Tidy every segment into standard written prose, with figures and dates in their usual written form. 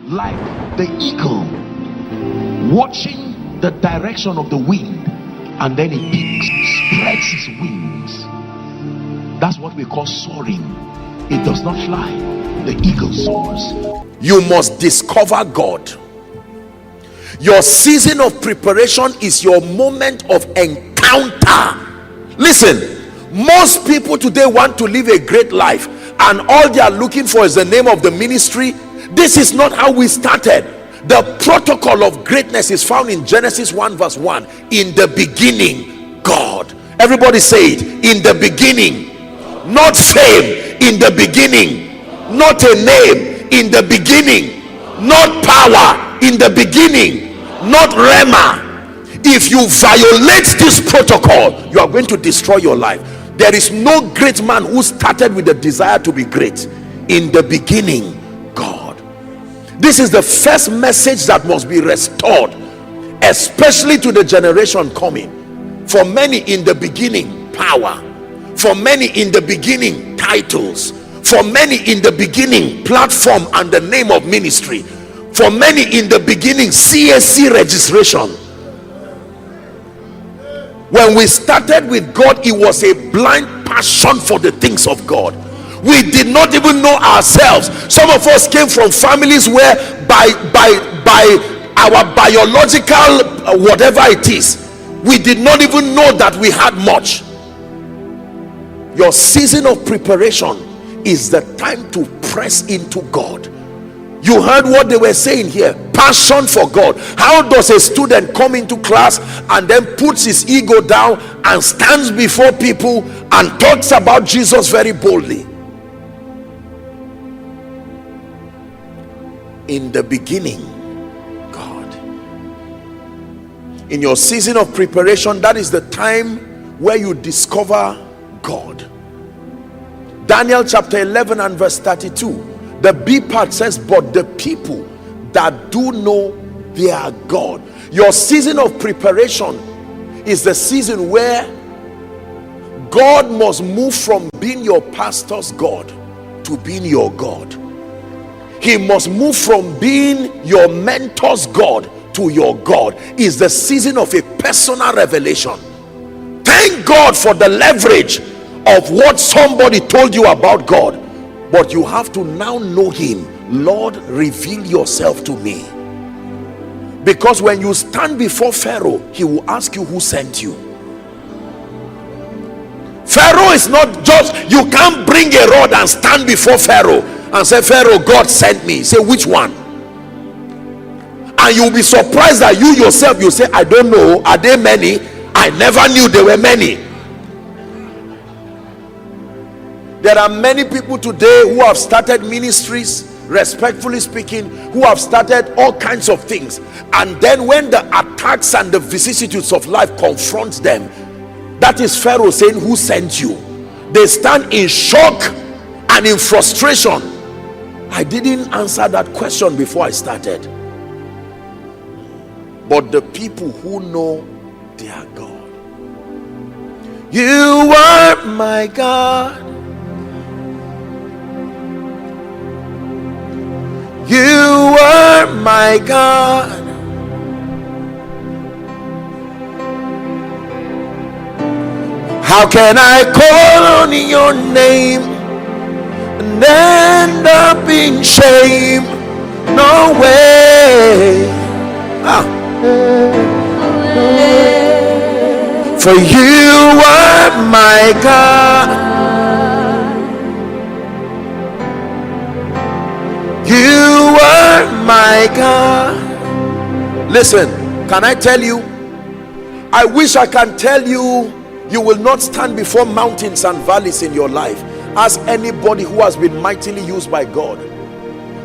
like the eagle watching the direction of the wind, and then it spreads its wings. That's what we call soaring. It does not fly, the eagle soars. You must discover God. Your season of preparation is your moment of encounter. Listen, most people today want to live a great life, and all they are looking for is the name of the ministry. This is not how we started. The protocol of greatness is found in Genesis 1 verse 1. In the beginning, God. Everybody say it. In the beginning. Not fame. In the beginning. Not a name. In the beginning. Not power. In the beginning. Not rema. If you violate this protocol, you are going to destroy your life. There is no great man who started with the desire to be great. In the beginning, God. This is the first message that must be restored, especially to the generation coming. For many, in the beginning, power. For many, in the beginning, titles. For many, in the beginning, platform and the name of ministry. For many, in the beginning, CSC registration. When we started with God, it was a blind passion for the things of God. We did not even know ourselves. Some of us came from families where by our biological whatever it is, we did not even know that we had much. Your season of preparation is the time to press into God. You heard what they were saying here. Passion for God. How does a student come into class and then puts his ego down and stands before people and talks about Jesus very boldly? In the beginning, God. In your season of preparation, that is the time where you discover God. Daniel chapter 11 and verse 32. The B part says, but the people that do know their God. Your season of preparation is the season where God must move from being your pastor's God to being your God. He must move from being your mentor's God to your God. Is the season of a personal revelation. Thank God for the leverage of what somebody told you about God. But you have to now know him. Lord, reveal yourself to me. Because when you stand before Pharaoh, he will ask you who sent you. Pharaoh is not just, you can't bring a rod and stand before Pharaoh and say, Pharaoh, God sent me. Say, which one? And you'll be surprised that you yourself, you say, I don't know. Are there many? I never knew there were many. There are many people today who have started ministries, respectfully speaking, who have started all kinds of things, and then when the attacks and the vicissitudes of life confront them, that is Pharaoh saying, who sent you? They stand in shock and in frustration. I didn't answer that question before I started. But the people who know their God. You are my God. You are my God. How can I call on your name and end up in shame? No way. For you are my God. You are my God. Listen, can I tell you? I wish I can tell you, you will not stand before mountains and valleys in your life. Ask anybody who has been mightily used by God.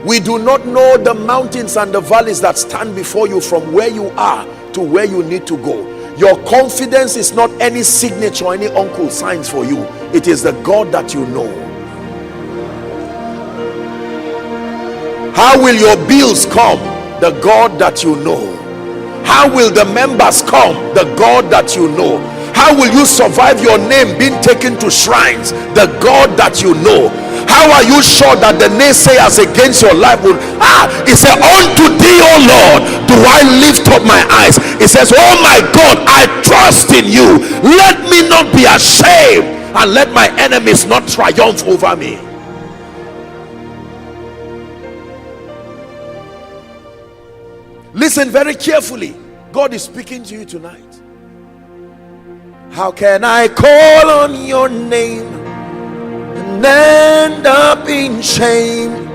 We do not know the mountains and the valleys that stand before you from where you are to where you need to go. Your confidence is not any signature or any uncle signs for you. It is the God that you know. How will your bills come? The God that you know. How will the members come? The God that you know. How will you survive your name being taken to shrines? The God that you know. How are you sure that the naysayers against your life will? He said, unto thee, O Lord, do I lift up my eyes. He says, oh my God, I trust in you. Let me not be ashamed, and let my enemies not triumph over me. Listen very carefully. God is speaking to you tonight. How can I call on your name and end up in shame?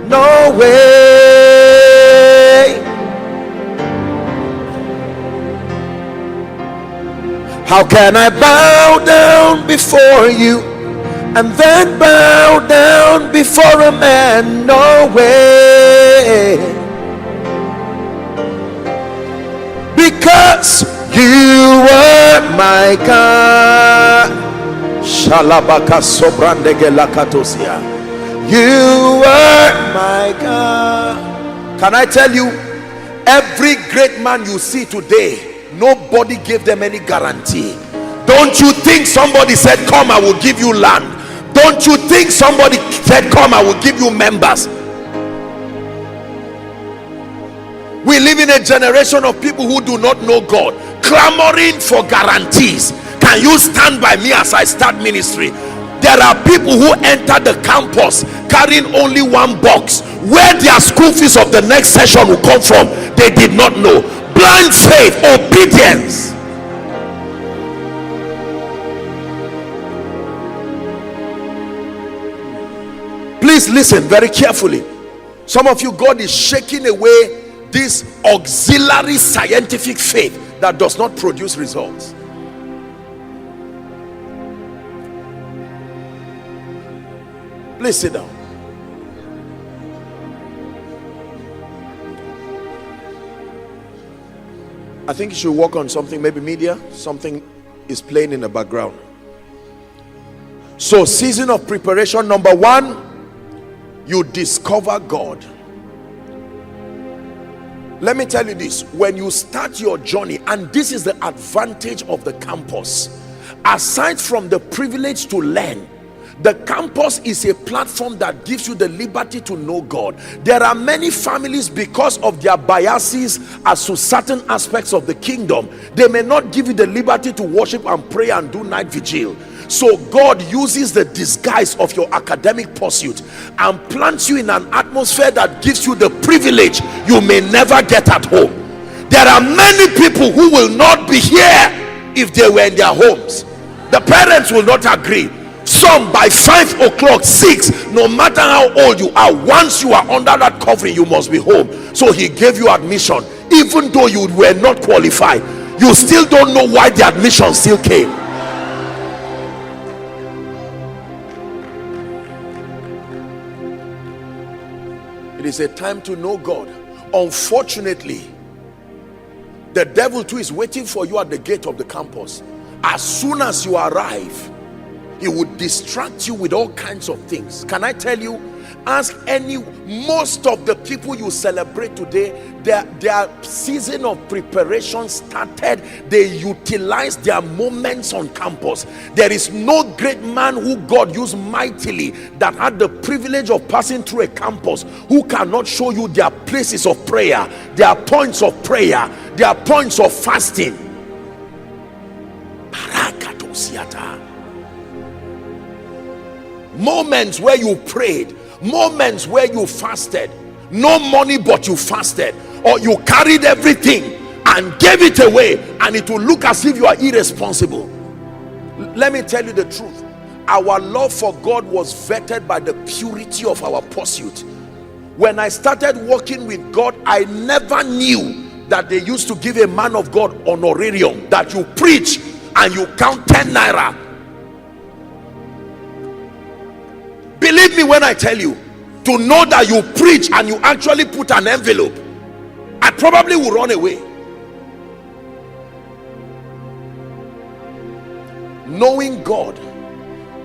No way. How can I bow down before you and then bow down before a man? No way. Because you are my God. Shalabaka sobrandege lakatosia. You are my God. Can I tell you, every great man you see today, nobody gave them any guarantee. Don't you think somebody said, come, I will give you land? Don't you think somebody said, come, I will give you members? We live in a generation of people who do not know God, clamoring for guarantees. Can you stand by me as I start ministry? There are people who enter the campus carrying only one box. Where their school fees of the next session will come from, they did not know. Blind faith, obedience. Please listen very carefully. Some of you, God is shaking away this auxiliary scientific faith that does not produce results. Please sit down. I think you should work on something, maybe media. Something is playing in the background. So, season of preparation, number one, you discover God. Let me tell you this, when you start your journey, and this is the advantage of the campus, aside from the privilege to learn, the campus is a platform that gives you the liberty to know God. There are many families, because of their biases as to certain aspects of the kingdom, they may not give you the liberty to worship and pray and do night vigil. So God uses the disguise of your academic pursuit and plants you in an atmosphere that gives you the privilege you may never get at home. There are many people who will not be here if they were in their homes. The parents will not agree. Some by 5 o'clock, 6, no matter how old you are, once you are under that covering, you must be home. So he gave you admission, even though you were not qualified. You still don't know why the admission still came. It is a time to know God. Unfortunately, the devil too is waiting for you at the gate of the campus. As soon as you arrive, he would distract you with all kinds of things. Can I tell you, ask most of the people you celebrate today, their season of preparation started, they utilized their moments on campus. There is no great man who God used mightily that had the privilege of passing through a campus who cannot show you their places of prayer, their points of prayer, their points of fasting. Moments where you prayed, moments where you fasted, no money but you fasted, or you carried everything and gave it away, and it will look as if you are irresponsible. Let me tell you the truth, our love for God was vetted by the purity of our pursuit. When I started working with God, I never knew that they used to give a man of God honorarium, that you preach and you count 10 naira. Believe me when I tell you, to know that you preach and you actually put an envelope, I probably will run away. Knowing God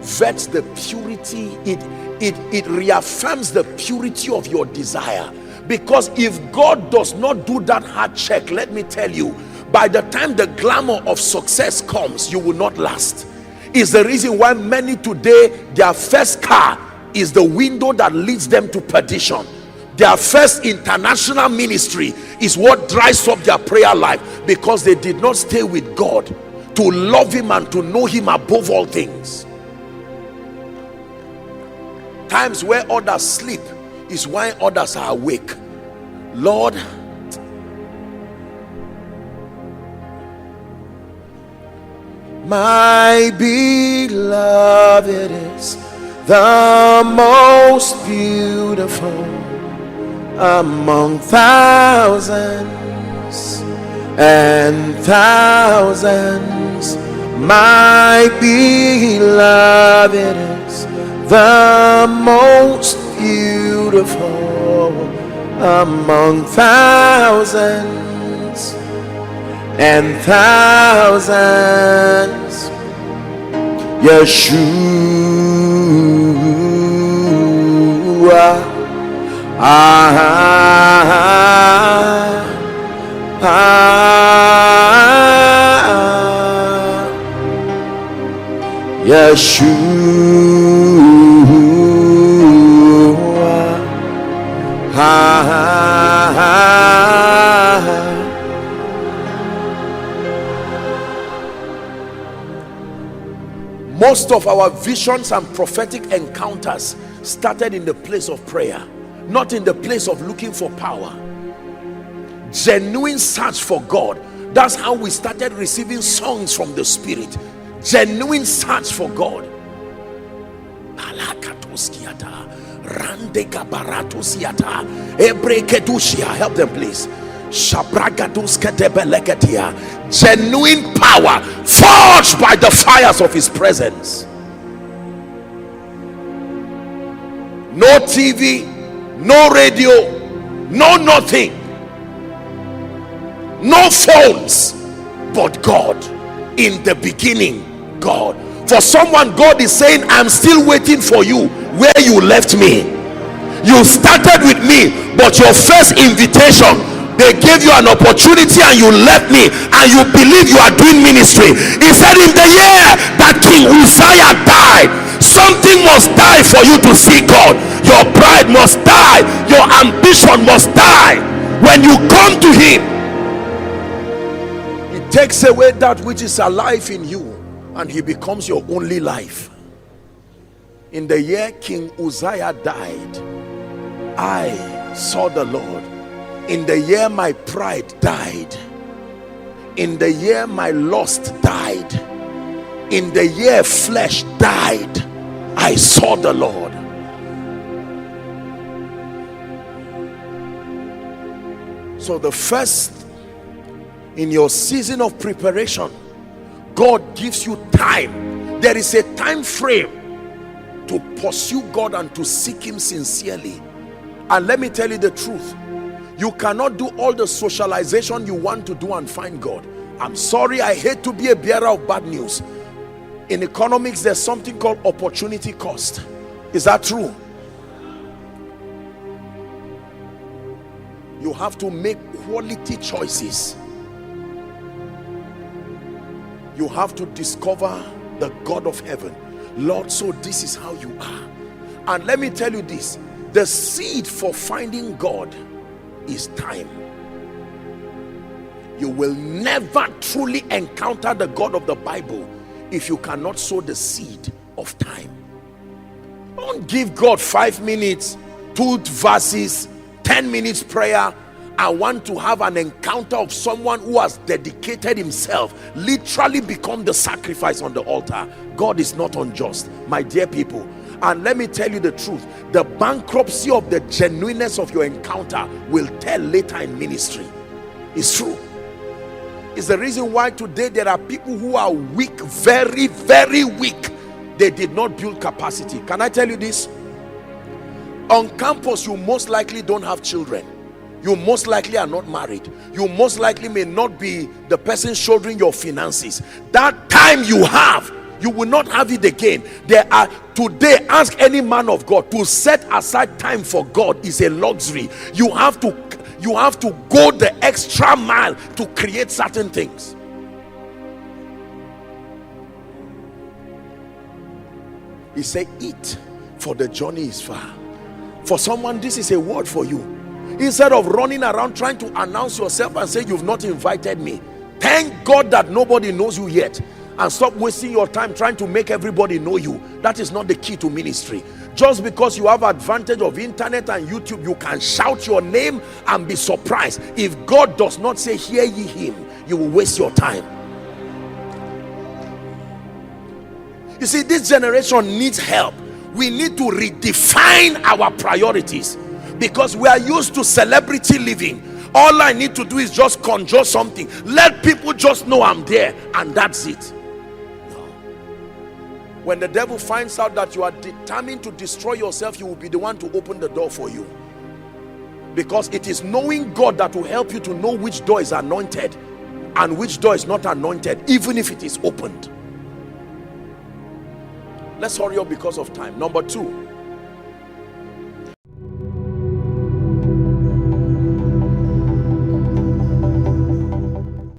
vets the purity, it reaffirms the purity of your desire. Because if God does not do that hard check, let me tell you, by the time the glamour of success comes, you will not last. Is the reason why many today, their first car is the window that leads them to perdition. Their first international ministry is what dries up their prayer life, because they did not stay with God to love him and to know him above all things. Times where others sleep is why others are awake. Lord, my beloved is the most beautiful among thousands and thousands. My beloved is the most beautiful among thousands and thousands. Yeshua, Most of our visions and prophetic encounters started in the place of prayer, not in the place of looking for power. Genuine search for God. That's how we started receiving songs from the Spirit. Genuine search for God. Help them, please. Genuine power forged by the fires of his presence. No TV, no radio, no nothing, no phones, but God. In the beginning, God. For someone, God is saying, I'm still waiting for you where you left me. You started with me, but your first invitation, they gave you an opportunity and you left me, and you believe you are doing ministry. He said, in the year that King Uzziah died, something must die for you to see God. Your pride must die, your ambition must die. When you come to him, he takes away that which is alive in you, and he becomes your only life. In the year King Uzziah died, I saw the Lord. In the year my pride died, in the year my lust died, in the year flesh died, I saw the Lord. So the first, in your season of preparation, God gives you time. There is a time frame to pursue God and to seek him sincerely. And let me tell you the truth, you cannot do all the socialization you want to do and find God. I'm sorry, I hate to be a bearer of bad news. In economics, there's something called opportunity cost. Is that true? You have to make quality choices. You have to discover the God of heaven. Lord, so this is how you are. And let me tell you this, the seed for finding God is time. You will never truly encounter the God of the Bible if you cannot sow the seed of time. Don't give God 5 minutes, 2 verses, 10 minutes prayer. I want to have an encounter of someone who has dedicated himself, literally become the sacrifice on the altar. God is not unjust, my dear people. And let me tell you the truth, the bankruptcy of the genuineness of your encounter will tell later in ministry. It's true. It's the reason why today there are people who are weak, very, very weak. They did not build capacity. Can I tell you this? On campus, you most likely don't have children. You most likely are not married. You most likely may not be the person shouldering your finances. That time you have, you will not have it again. There are today, ask any man of God to set aside time for God is a luxury. You have to go the extra mile to create certain things. He said, eat, for the journey is far. For someone, this is a word for you. Instead of running around trying to announce yourself and say you've not invited me, thank God that nobody knows you yet, and stop wasting your time trying to make everybody know you. That is not the key to ministry. Just because you have advantage of internet and YouTube, you can shout your name and be surprised. If God does not say hear ye him, you will waste your time. You see, this generation needs help. We need to redefine our priorities, because we are used to celebrity living. All I need to do is just conjure something, let people just know I'm there, and that's it. No. When the devil finds out that you are determined to destroy yourself, he will be the one to open the door for you, because it is knowing God that will help you to know which door is anointed and which door is not anointed, even if it is opened. Let's hurry up because of time. Number 2,